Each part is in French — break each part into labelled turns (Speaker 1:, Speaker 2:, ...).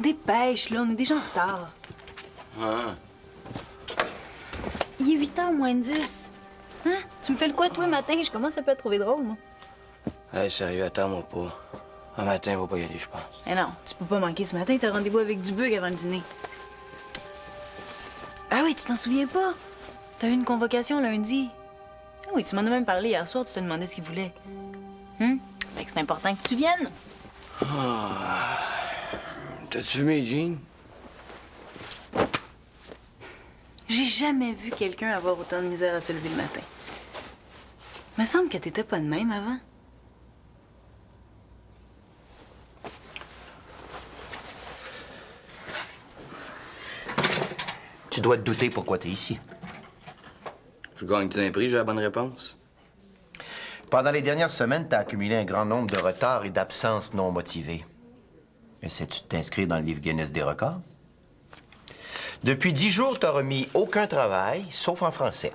Speaker 1: Dépêche, là, on est déjà en retard.
Speaker 2: Ah.
Speaker 1: Il est 8h moins 10. Hein? Tu me fais le quoi, toi, matin? Je commence un peu à te trouver drôle, moi.
Speaker 2: Hey, sérieux, attends-moi pas. Un matin, il va pas y aller, je pense.
Speaker 1: Eh non, tu peux pas manquer ce matin, t'as rendez-vous avec Dubuc avant le dîner. Ah oui, tu t'en souviens pas? T'as eu une convocation lundi. Ah oui, tu m'en as même parlé hier soir, tu te demandais ce qu'il voulait. Fait que c'est important que tu viennes.
Speaker 2: Ah. T'as-tu vu mes jeans?
Speaker 1: J'ai jamais vu quelqu'un avoir autant de misère à se lever le matin. Me semble que t'étais pas de même avant.
Speaker 3: Tu dois te douter pourquoi t'es ici.
Speaker 2: Je gagne-tu un prix, j'ai la bonne réponse?
Speaker 3: Pendant les dernières semaines, t'as accumulé un grand nombre de retards et d'absences non motivées. Essaies-tu de t'inscrire dans le livre Guinness des records? Depuis 10 jours, t'as remis aucun travail, sauf en français.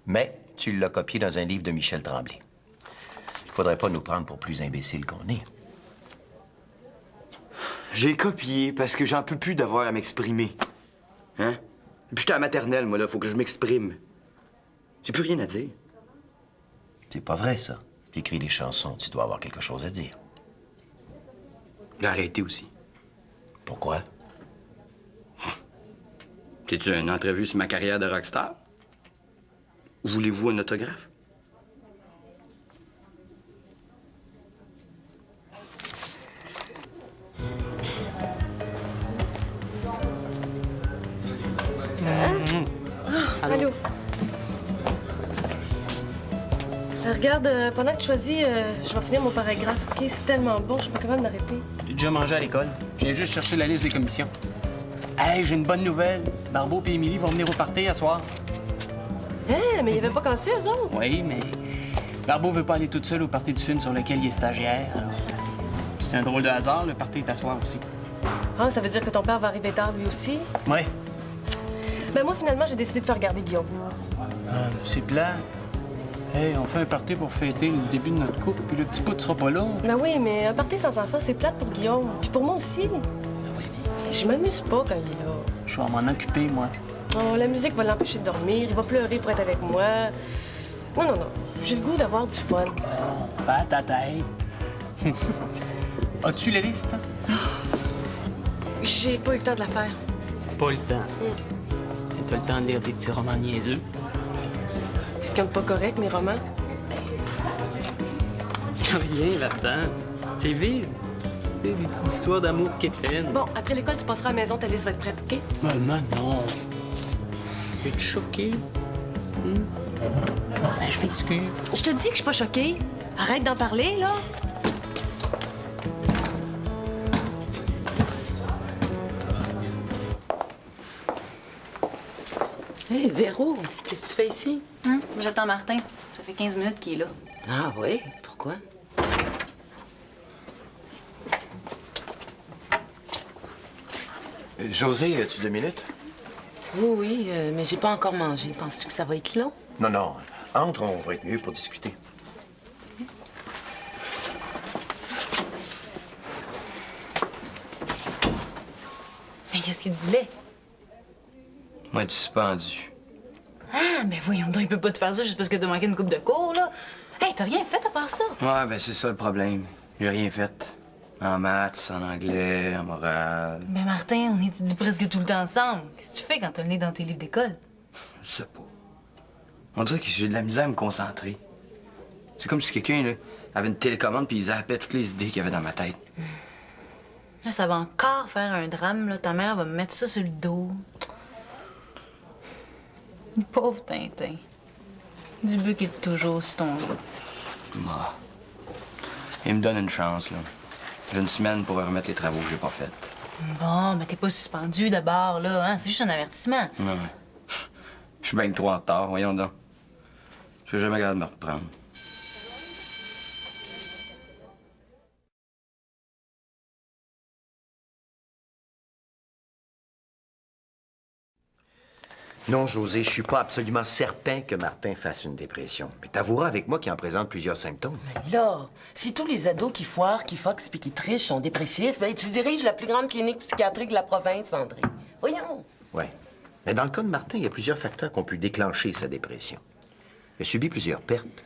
Speaker 3: Mais tu l'as copié dans un livre de Michel Tremblay. Faudrait pas nous prendre pour plus imbéciles qu'on est.
Speaker 2: J'ai copié parce que j'en peux plus d'avoir à m'exprimer. Hein? Puis j'étais à la maternelle, moi, là. Faut que je m'exprime. J'ai plus rien à dire.
Speaker 3: C'est pas vrai, ça. T'écris des chansons, tu dois avoir quelque chose à dire.
Speaker 2: J'ai arrêté aussi.
Speaker 3: Pourquoi?
Speaker 2: T'es-tu une entrevue sur ma carrière de rockstar? Voulez-vous un autographe?
Speaker 4: Allô? Regarde, pendant que tu choisis, je vais finir mon paragraphe. OK, c'est tellement bon, je suis pas capable de m'arrêter.
Speaker 5: J'ai déjà mangé à l'école. Je viens juste chercher la liste des commissions. Hey, j'ai une bonne nouvelle. Barbeau et Émilie vont venir au party à soir.
Speaker 4: Hein, mais il avait pas cassé, eux autres?
Speaker 5: Oui, mais Barbeau veut pas aller toute seule au party du film sur lequel il est stagiaire. Alors, c'est un drôle de hasard, le party est à soir aussi.
Speaker 4: Ah, ça veut dire que ton père va arriver tard, lui aussi?
Speaker 5: Oui.
Speaker 4: Ben moi, finalement, j'ai décidé de faire garder Guillaume.
Speaker 5: C'est plat. Hey, on fait un party pour fêter le début de notre couple, puis le petit bout sera pas là.
Speaker 4: Ben oui, mais un party sans enfant, c'est plate pour Guillaume. Puis pour moi aussi. Je m'amuse pas quand il est là.
Speaker 5: Je vais m'en occuper, moi.
Speaker 4: Oh, la musique va l'empêcher de dormir, il va pleurer pour être avec moi. Non, non, non. J'ai le goût d'avoir du fun.
Speaker 5: Pas ta tête. As-tu la liste?
Speaker 4: J'ai pas eu le temps de la faire.
Speaker 5: Pas le temps. T'as le temps de lire des petits romans niaiseux.
Speaker 4: Est-ce qu'ils sont pas corrects, mes romans?
Speaker 5: Y'a rien là-dedans. C'est vide. Des petites histoires d'amour quétaines.
Speaker 4: Bon, après l'école, tu passeras à la maison, ta liste va être prête, OK?
Speaker 5: Maman, non. Es-tu choquée? Ben, je m'excuse.
Speaker 4: Je te dis que je suis pas choquée. Arrête d'en parler, là.
Speaker 6: Hé, Véro, qu'est-ce que tu fais ici?
Speaker 1: J'attends Martin. Ça fait 15 minutes qu'il est là.
Speaker 6: Ah oui? Pourquoi?
Speaker 3: José, as-tu 2 minutes?
Speaker 6: Oui, oui, mais j'ai pas encore mangé. Penses-tu que ça va être long?
Speaker 3: Non, non. Entre, on va être mieux pour discuter.
Speaker 1: Mais qu'est-ce qu'il te voulait?
Speaker 2: Moi, tu suspendu.
Speaker 1: Ah, mais voyons donc, il peut pas te faire ça juste parce que t'as manqué une coupe de cours, là. Hey, t'as rien fait à part ça?
Speaker 2: Ouais, ben c'est ça le problème. J'ai rien fait. En maths, en anglais, en morale.
Speaker 1: Mais Martin, on étudie presque tout le temps ensemble. Qu'est-ce que tu fais quand t'as le nez dans tes livres d'école?
Speaker 2: Je sais pas. On dirait que j'ai de la misère à me concentrer. C'est comme si quelqu'un, là, avait une télécommande puis il zappait toutes les idées qu'il y avait dans ma tête.
Speaker 1: Là, ça va encore faire un drame, là. Ta mère va me mettre ça sur le dos. Pauvre Tintin. Dubuc est toujours sur ton dos.
Speaker 2: Bah. Il me donne une chance, là. J'ai une semaine pour remettre les travaux que j'ai pas faits.
Speaker 1: Bon, mais t'es pas suspendu d'abord, là, hein? C'est juste un avertissement.
Speaker 2: Non, mais... Je suis bien trop en retard, voyons donc. Je suis jamais capable de me reprendre.
Speaker 3: Non, José, je suis pas absolument certain que Martin fasse une dépression. Mais t'avoueras avec moi qu'il en présente plusieurs symptômes.
Speaker 6: Là, si tous les ados qui foirent, qui foxent puis qui trichent sont dépressifs, ben, tu diriges la plus grande clinique psychiatrique de la province, André. Voyons.
Speaker 3: Ouais. Mais dans le cas de Martin, il y a plusieurs facteurs qui ont pu déclencher sa dépression. Il a subi plusieurs pertes.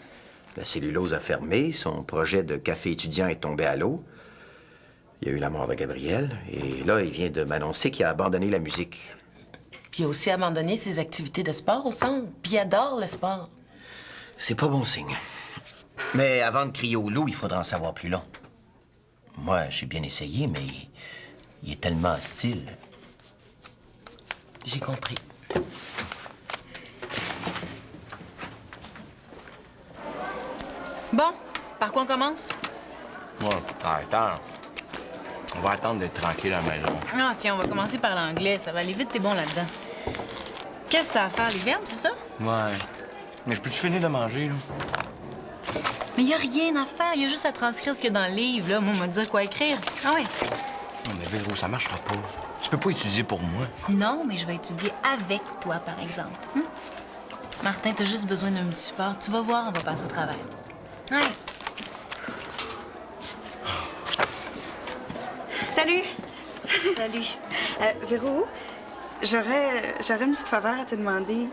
Speaker 3: La cellulose a fermé, son projet de café étudiant est tombé à l'eau. Il y a eu la mort de Gabriel, et là, il vient de m'annoncer qu'il a abandonné la musique.
Speaker 6: Puis il a aussi abandonné ses activités de sport au centre. Puis il adore le sport.
Speaker 3: C'est pas bon signe. Mais avant de crier au loup, il faudra en savoir plus long. Moi, j'ai bien essayé, mais il est tellement hostile.
Speaker 6: J'ai compris.
Speaker 1: Bon, par quoi on commence?
Speaker 2: Ouais, attends. On va attendre d'être tranquille à la maison.
Speaker 1: Ah, tiens, on va commencer par l'anglais. Ça va aller vite, t'es bon là-dedans. Qu'est-ce que t'as à faire, les verbes, c'est ça?
Speaker 2: Ouais. Mais je peux-tu finir de manger, là?
Speaker 1: Mais y a rien à faire. Y a juste à transcrire ce qu'il y a dans le livre, là. Moi, on m'a dit quoi écrire. Ah ouais?
Speaker 2: Non, mais Véro, ça marchera pas. Tu peux pas étudier pour moi.
Speaker 1: Non, mais je vais étudier avec toi, par exemple. Martin, t'as juste besoin d'un petit support. Tu vas voir, on va passer au travail. Ouais.
Speaker 7: Salut!
Speaker 1: Salut.
Speaker 7: Véro, j'aurais une petite faveur à te demander.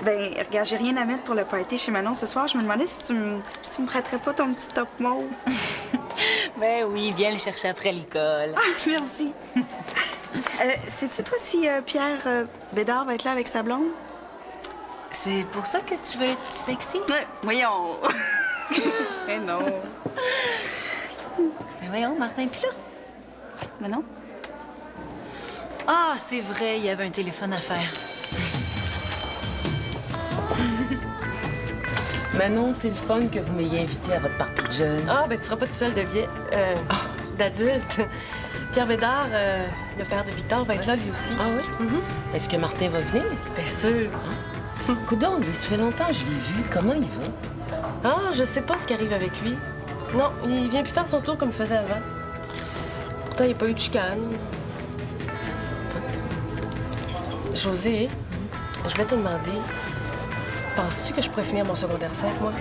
Speaker 7: Ben, regarde, j'ai rien à mettre pour le party chez Manon ce soir. Je me demandais si tu me prêterais pas ton petit top mauve.
Speaker 1: Ben oui, viens le chercher après l'école.
Speaker 7: Ah, merci. Sais-tu, toi, si Pierre Bédard va être là avec sa blonde?
Speaker 1: C'est pour ça que tu veux être sexy?
Speaker 7: Voyons! Eh non.
Speaker 1: Ben voyons, Martin est plus là.
Speaker 7: Manon?
Speaker 1: Ah, c'est vrai, il y avait un téléphone à faire.
Speaker 6: Manon, c'est le fun que vous m'ayez invité à votre partie de jeunes.
Speaker 4: Ah, ben tu seras pas tout seul d'adulte. Pierre Bédard, le père de Victor, va être là lui aussi.
Speaker 6: Ah oui? Est-ce que Martin va venir?
Speaker 4: Bien sûr.
Speaker 6: Coudonc, lui, ça fait longtemps que je l'ai vu. Comment il va?
Speaker 4: Ah, je sais pas ce qui arrive avec lui. Non, il vient plus faire son tour comme il faisait avant. Pourtant, il n'y a pas eu de chicane. José, je vais te demander, penses-tu que je pourrais finir mon secondaire 5, moi?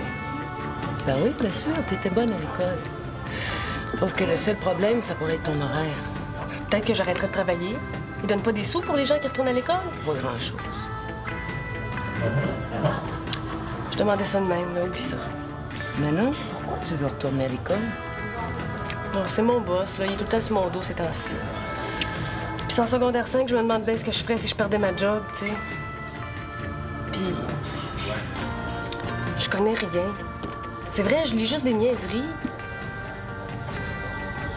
Speaker 6: Ben oui, bien sûr, t'étais bonne à l'école. Sauf que le seul problème, ça pourrait être ton horaire.
Speaker 4: Peut-être que j'arrêterai de travailler. Ils donnent pas des sous pour les gens qui retournent à l'école?
Speaker 6: Pas grand-chose.
Speaker 4: Je demandais ça de même, là, oublie ça.
Speaker 6: Manon, pourquoi tu veux retourner à l'école?
Speaker 4: Oh, c'est mon boss, là. Il est tout le temps sur mon dos ces temps-ci. Puis en secondaire 5, je me demande bien ce que je ferais si je perdais ma job, tu sais. Puis... je connais rien. C'est vrai, je lis juste des niaiseries.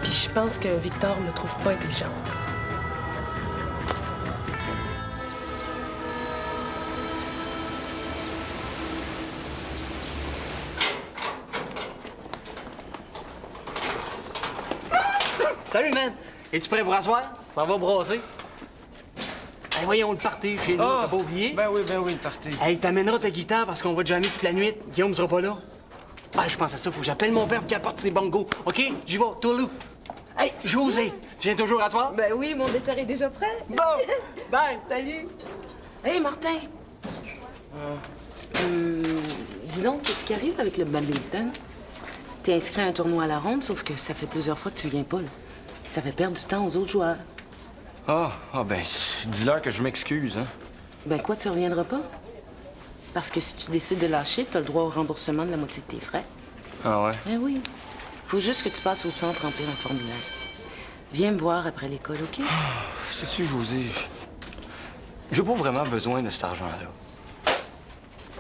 Speaker 4: Puis je pense que Victor me trouve pas intelligente.
Speaker 5: Salut, man! Es-tu prêt pour asseoir? Ça va brasser? Hey, voyons, le party chez nous, t'as pas oublié?
Speaker 2: Ben oui, le party.
Speaker 5: Hey, t'amèneras ta guitare parce qu'on va te jammer toute la nuit. Guillaume sera pas là. Ah, je pense à ça, faut que j'appelle mon père pour qu'il apporte ses bongos. OK? J'y vais, Tourlou. Hey, José, tu viens toujours asseoir?
Speaker 4: Ben oui, mon dessert est déjà prêt.
Speaker 5: Bon! Bye!
Speaker 4: Salut!
Speaker 6: Hey, Martin! Dis donc, qu'est-ce qui arrive avec le badminton? T'es inscrit à un tournoi à la ronde, sauf que ça fait plusieurs fois que tu viens pas, là. Ça fait perdre du temps aux autres joueurs.
Speaker 2: Ben, dis-leur que je m'excuse, hein.
Speaker 6: Ben quoi, tu reviendras pas? Parce que si tu décides de lâcher, t'as le droit au remboursement de la moitié de tes frais.
Speaker 2: Ah ouais?
Speaker 6: Ben oui. Faut juste que tu passes au centre remplir un formulaire. Viens me voir après l'école, OK?
Speaker 2: Sais-tu, José, j'ai pas vraiment besoin de cet argent-là.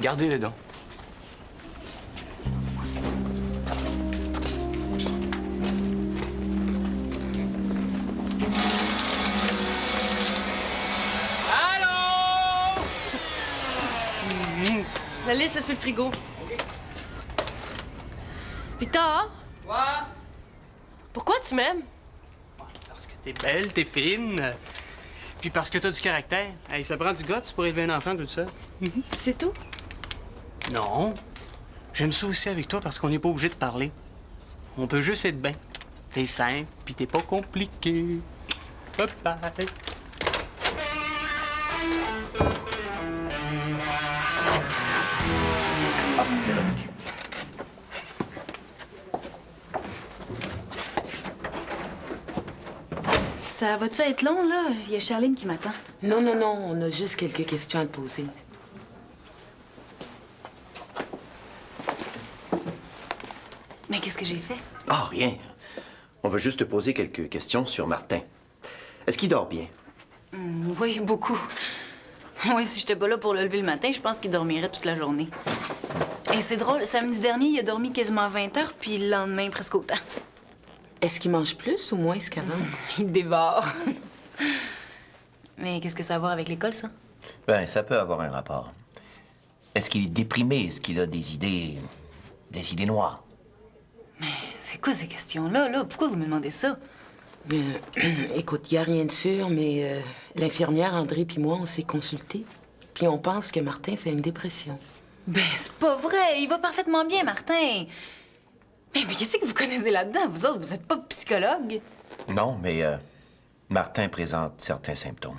Speaker 2: Gardez-le donc.
Speaker 4: La liste est sur le frigo. Victor?
Speaker 5: Quoi?
Speaker 4: Pourquoi tu m'aimes?
Speaker 5: Parce que t'es belle, t'es fine. Puis parce que t'as du caractère. Hey, ça prend du goût pour élever un enfant tout ça.
Speaker 4: C'est tout?
Speaker 5: Non. J'aime ça aussi avec toi parce qu'on n'est pas obligé de parler. On peut juste être bien. T'es simple, puis t'es pas compliqué. Bye bye.
Speaker 3: Véronique.
Speaker 1: Ça va-tu être long, là? Il y a Charline qui m'attend.
Speaker 6: Non, non, non, on a juste quelques questions à te poser.
Speaker 1: Mais qu'est-ce que j'ai fait?
Speaker 3: Ah, rien. On veut juste te poser quelques questions sur Martin. Est-ce qu'il dort bien?
Speaker 1: Oui, beaucoup. Oui, si j'étais pas là pour le lever le matin, je pense qu'il dormirait toute la journée. Et c'est drôle, samedi dernier, il a dormi quasiment 20 heures, puis le lendemain, presque autant.
Speaker 6: Est-ce qu'il mange plus ou moins qu'avant?
Speaker 1: Il dévore. Mais qu'est-ce que ça a à voir avec l'école, ça?
Speaker 3: Ben, ça peut avoir un rapport. Est-ce qu'il est déprimé? Est-ce qu'il a des idées noires?
Speaker 1: C'est quoi ces questions-là, là? Pourquoi vous me demandez ça?
Speaker 6: Écoute, il n'y a rien de sûr, mais l'infirmière André puis moi, on s'est consultés. Puis on pense que Martin fait une dépression.
Speaker 1: Ben, c'est pas vrai. Il va parfaitement bien, Martin. Mais qu'est-ce que vous connaissez là-dedans? Vous autres, vous êtes pas psychologue?
Speaker 3: Non, mais Martin présente certains symptômes.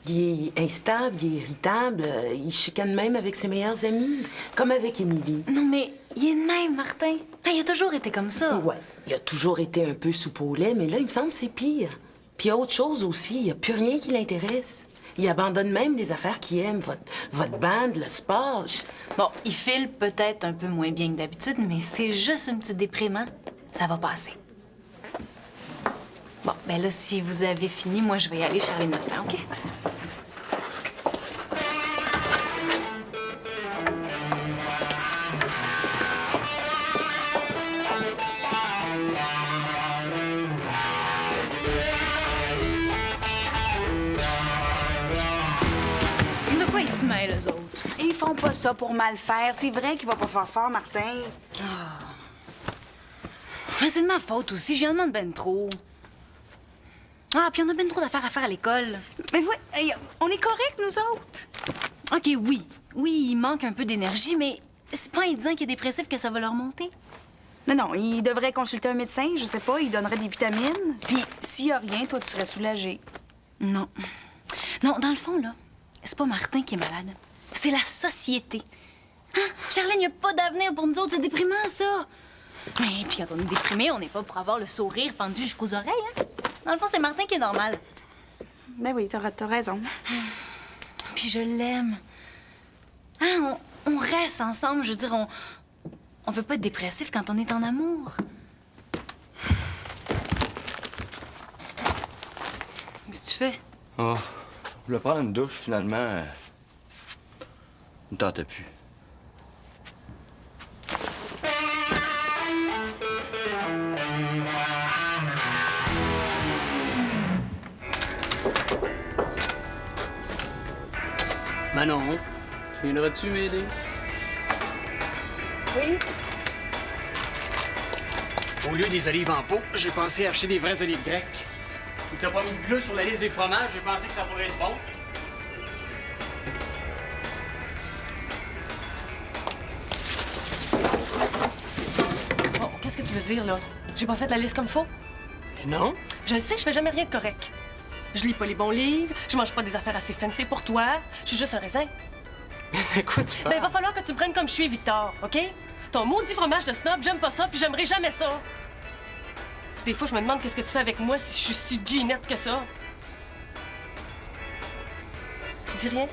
Speaker 6: Il est instable, il est irritable, il chicane même avec ses meilleurs amis, comme avec Émilie.
Speaker 1: Non, mais il est de même, Martin. Ah, il a toujours été comme ça.
Speaker 6: Ouais, il a toujours été un peu soupe au lait, mais là, il me semble que c'est pire. Puis il y a autre chose aussi, il n'y a plus rien qui l'intéresse. Il abandonne même les affaires qu'il aime, votre bande, le sport.
Speaker 1: Bon, il file peut-être un peu moins bien que d'habitude, mais c'est juste une petite déprime, hein? Ça va passer. Bon, ben là, si vous avez fini, moi, je vais y aller charler notre temps, OK? De quoi ils se mêlent, eux autres?
Speaker 7: Ils font pas ça pour mal faire. C'est vrai qu'il va pas faire fort, Martin.
Speaker 1: Mais c'est de ma faute aussi, j'y en demande ben trop. Ah, puis on a ben trop d'affaires à faire à l'école.
Speaker 7: Mais oui, on est corrects, nous autres.
Speaker 1: OK, oui. Oui, il manque un peu d'énergie, mais c'est pas en disant qu'il est dépressif que ça va leur monter.
Speaker 7: Non, non, il devrait consulter un médecin, je sais pas, il donnerait des vitamines. Puis s'il y a rien, toi, tu serais soulagé.
Speaker 1: Non. Non, dans le fond, là, c'est pas Martin qui est malade. C'est la société. Hein? Charlène, il n'y a pas d'avenir pour nous autres, c'est déprimant, ça. Mais puis quand on est déprimé, on n'est pas pour avoir le sourire pendu jusqu'aux oreilles, hein? Dans le fond, c'est Martin qui est normal.
Speaker 7: Ben oui, t'as raison.
Speaker 1: Puis je l'aime. Hein, on reste ensemble, je veux dire, on peut pas être dépressif quand on est en amour. Qu'est-ce que tu fais?
Speaker 2: Oh, je voulais prendre une douche, finalement. Ne tentait plus.
Speaker 5: Manon, tu viendras-tu m'aider?
Speaker 4: Oui?
Speaker 5: Au lieu des olives en pot, j'ai pensé acheter des vraies olives grecques. Il t'a pas mis de bleu sur la liste des fromages, j'ai pensé que ça pourrait être bon.
Speaker 4: Oh, qu'est-ce que tu veux dire, là? J'ai pas fait la liste comme faut?
Speaker 5: Non?
Speaker 4: Je le sais, je fais jamais rien de correct. Je lis pas les bons livres, je mange pas des affaires assez fancy pour toi. Je suis juste un raisin.
Speaker 5: De quoi tu parles?
Speaker 4: Ben, il va falloir que tu me prennes comme je suis, Victor, OK? Ton maudit fromage de snob, j'aime pas ça, puis j'aimerai jamais ça. Des fois, je me demande qu'est-ce que tu fais avec moi si je suis si ginette que ça. Tu dis rien?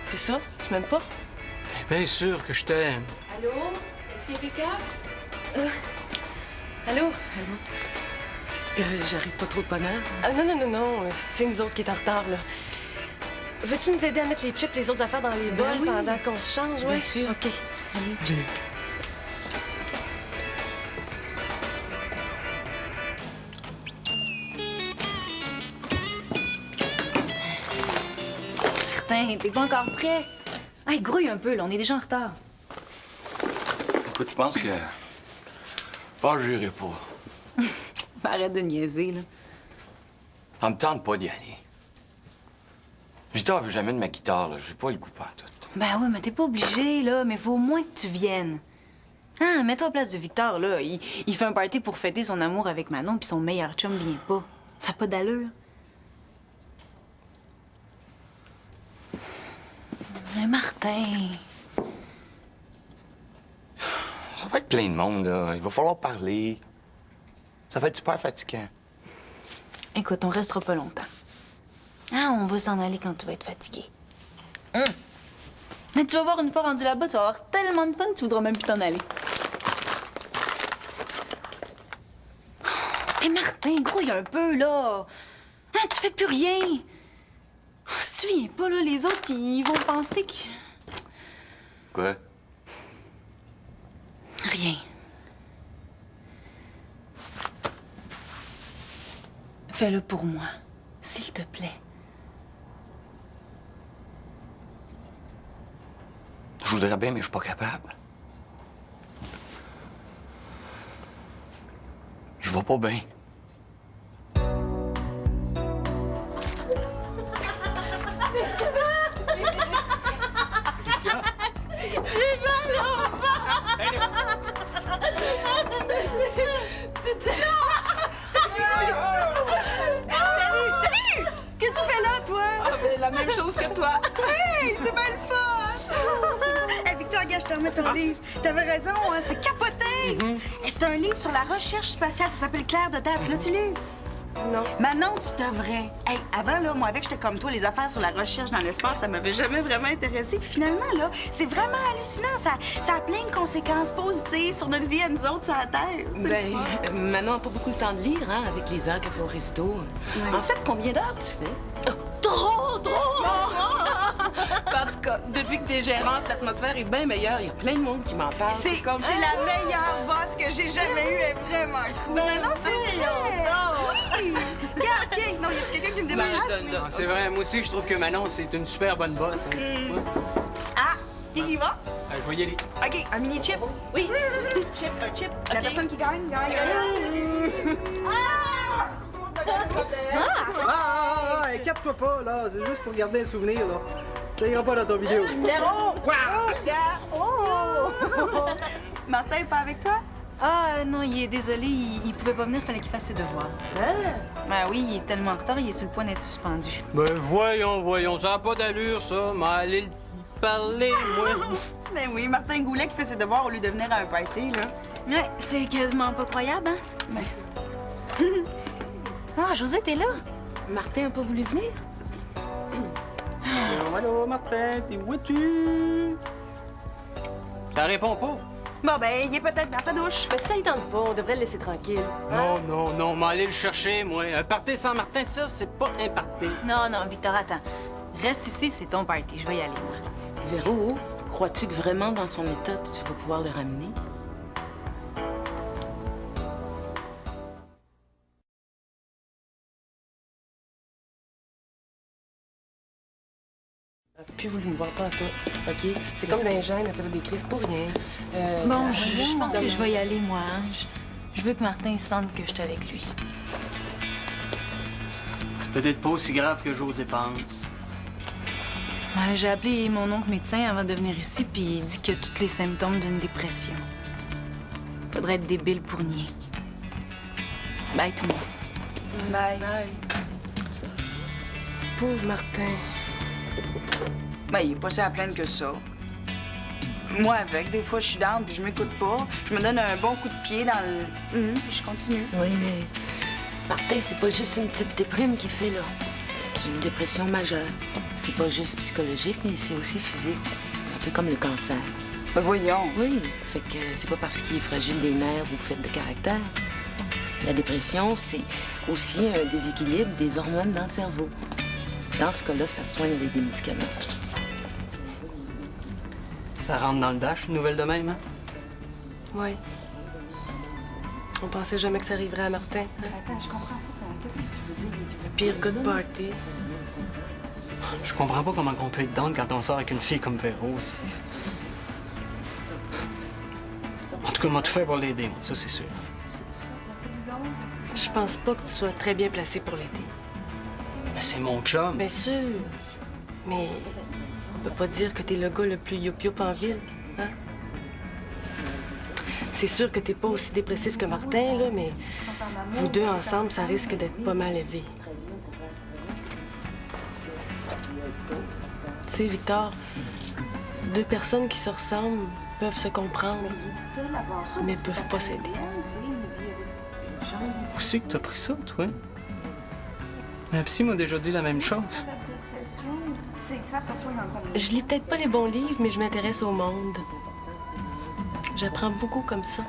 Speaker 4: C'est ça? Tu m'aimes pas?
Speaker 5: Bien sûr que je t'aime.
Speaker 4: Allô? Est-ce qu'il y a quelqu'un? Allô?
Speaker 6: J'arrive pas trop de bonheur.
Speaker 4: Ah, non, non, non, non. C'est nous autres qui est en retard, là. Veux-tu nous aider à mettre les chips, les autres affaires dans les bols
Speaker 6: oui.
Speaker 4: pendant qu'on se change, ouais?
Speaker 6: Bien sûr.
Speaker 4: OK.
Speaker 6: Allez,
Speaker 1: Martin, t'es pas encore prêt? Hey, grouille un peu, là, on est déjà en retard.
Speaker 2: Écoute, je pense que... Ah, j'irai pas.
Speaker 1: Ben, arrête de niaiser, là.
Speaker 2: Ça me tente pas d'y aller. Victor veut jamais de ma guitare, là. J'ai pas le goût tout.
Speaker 1: Ben oui, mais t'es pas obligé, là, mais faut au moins que tu viennes. Hein, mets-toi à la place de Victor, là. Il fait un party pour fêter son amour avec Manon, puis son meilleur chum vient pas. Ça a pas d'allure. Mais Martin.
Speaker 2: Ça va être plein de monde, là. Il va falloir parler. Ça va être super fatigant.
Speaker 1: Écoute, on restera pas longtemps. Ah, on va s'en aller quand tu vas être fatigué. Mais tu vas voir, une fois rendu là-bas, tu vas avoir tellement de fun, tu voudras même plus t'en aller. Hé, Martin, grouille un peu, là. Hein, tu fais plus rien. Oh, si tu viens pas, là, les autres, ils vont penser que...
Speaker 2: Quoi?
Speaker 1: Rien. Fais-le pour moi, s'il te plaît.
Speaker 2: Je voudrais bien, mais je suis pas capable. Je vais pas bien.
Speaker 7: Salut! Qu'est-ce que tu fais là, toi?
Speaker 6: La même chose que toi.
Speaker 7: Hey, c'est bien le fun! Hey, Victor, gars, je te remets ton livre. T'avais raison, hein, c'est capoté! Hey, c'est un livre sur la recherche spatiale, ça s'appelle Clair de Terre. Tu l'as-tu lu?
Speaker 4: Non.
Speaker 7: Manon, tu devrais. Hey, avant, là, moi, avec, j'étais comme toi, les affaires sur la recherche dans l'espace, ça m'avait jamais vraiment intéressée. Puis finalement, là, c'est vraiment hallucinant. Ça a plein de conséquences positives sur notre vie à nous autres, sur la Terre. C'est
Speaker 6: Ben,
Speaker 7: le fun.
Speaker 6: Manon n'a pas beaucoup de temps de lire, hein, avec les heures qu'elle fait au resto. En fait, combien d'heures tu fais? Trop! En tout cas, depuis que t'es gérante, l'atmosphère est bien meilleure. Il y a plein de monde qui m'en parle.
Speaker 7: C'est la meilleure boss que j'ai jamais eue. Elle est vraiment cool. Manon, c'est vrai. Oui! Regarde, tiens. Non, y a-tu quelqu'un qui me débarrasse?
Speaker 5: Ah, c'est vrai, moi aussi, je trouve que Manon, c'est une super bonne boss. Hein. Ouais.
Speaker 7: Ah, qui y va?
Speaker 5: Je vais y aller.
Speaker 7: OK, un mini chip? Oui. Un chip. La personne qui gagne.
Speaker 8: Inquiète-toi pas, là. C'est juste pour garder un souvenir, là. Ça ira pas dans ton vidéo.
Speaker 7: Zéro! Martin est pas avec toi?
Speaker 1: Ah, non, il est désolé, il pouvait pas venir, fallait qu'il fasse ses devoirs. Ben oui, il est tellement en retard, il est sur le point d'être suspendu.
Speaker 5: Ben voyons, ça n'a pas d'allure, ça. Mais allez le parler, moi.
Speaker 7: Ben oui, Martin Goulet qui fait ses devoirs au lieu de venir à un party, là.
Speaker 1: Ouais, c'est quasiment pas croyable, hein?
Speaker 7: Ben.
Speaker 1: Ah, José, t'es là?
Speaker 6: Martin n'a pas voulu venir?
Speaker 8: Allô, Martin, t'es où es-tu?
Speaker 5: Ça répond pas.
Speaker 7: Bon, ben, il est peut-être dans sa douche.
Speaker 4: Mais ça, il tente pas, on devrait le laisser tranquille.
Speaker 5: Non, mais allez le chercher, moi. Un party sans Martin, ça, c'est pas un party.
Speaker 1: Non, Victor, attends. Reste ici, c'est ton party, je vais y aller, moi.
Speaker 6: Véro, crois-tu que vraiment dans son état, tu vas pouvoir le ramener?
Speaker 4: Elle a plus voulu me voir pas à toi, OK? C'est comme dans les gènes, elle faisait des crises pour rien.
Speaker 1: Bon, je pense que je vais y aller, moi. Hein. Je veux que Martin sente que je suis avec lui.
Speaker 5: C'est peut-être pas aussi grave que José pense.
Speaker 1: Ouais, j'ai appelé mon oncle médecin avant de venir ici, puis il dit qu'il y a tous les symptômes d'une dépression. Faudrait être débile pour nier. Bye, tout le monde.
Speaker 7: Bye.
Speaker 4: Pauvre Martin.
Speaker 7: Ben, il est pas si à la plaindre que ça. Moi, avec, des fois, je suis down puis je m'écoute pas. Je me donne un bon coup de pied dans le... puis je continue.
Speaker 6: Oui, mais Martin, c'est pas juste une petite déprime qu'il fait, là. C'est une dépression majeure. C'est pas juste psychologique, mais c'est aussi physique. Un peu comme le cancer.
Speaker 7: Ben, voyons.
Speaker 6: Oui, fait que c'est pas parce qu'il est fragile des nerfs ou faible de caractère. La dépression, c'est aussi un déséquilibre des hormones dans le cerveau. Dans ce cas-là, ça se soigne avec des médicaments.
Speaker 5: Ça rentre dans le dash, une nouvelle de même, hein?
Speaker 4: Oui. On pensait jamais que ça arriverait à Martin.
Speaker 7: Attends, je comprends pas. Qu'est-ce que tu veux dire?
Speaker 4: Le pire gars de party.
Speaker 5: Je comprends pas comment on peut être down quand on sort avec une fille comme Véro. En tout cas, moi, tout fait pour l'aider, moi, ça, c'est sûr.
Speaker 4: Je pense pas que tu sois très bien placé pour l'aider.
Speaker 5: Ben, c'est mon chum.
Speaker 4: Bien sûr. Mais on peut pas dire que t'es le gars le plus youp-youp en ville, hein? C'est sûr que t'es pas aussi dépressif que Martin, là, mais vous deux ensemble, ça risque d'être pas mal élevé. Tu sais, Victor, deux personnes qui se ressemblent peuvent se comprendre, mais peuvent pas s'aider.
Speaker 5: Où c'est que t'as pris ça, toi? Ma psy m'a déjà dit la même chose.
Speaker 4: Je lis peut-être pas les bons livres, mais je m'intéresse au monde. J'apprends beaucoup comme ça.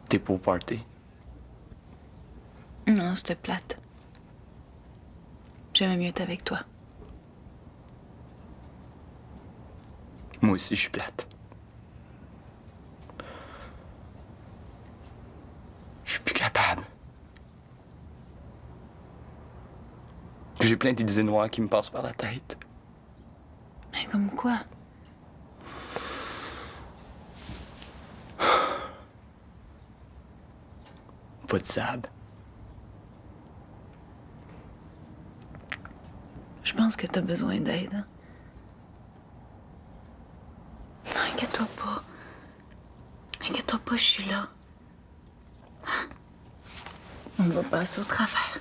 Speaker 2: T'es pour party?
Speaker 1: Non, c'était plate. J'aimais mieux être avec toi.
Speaker 2: Moi aussi, je suis plate. Je suis plus capable. J'ai plein d'idées noires qui me passent par la tête.
Speaker 1: Mais comme quoi?
Speaker 2: Pas de Sab.
Speaker 1: Je pense que t'as besoin d'aide. Hein? Non, inquiète-toi pas. Inquiète-toi pas, je suis là. Hein? On va passer au travers.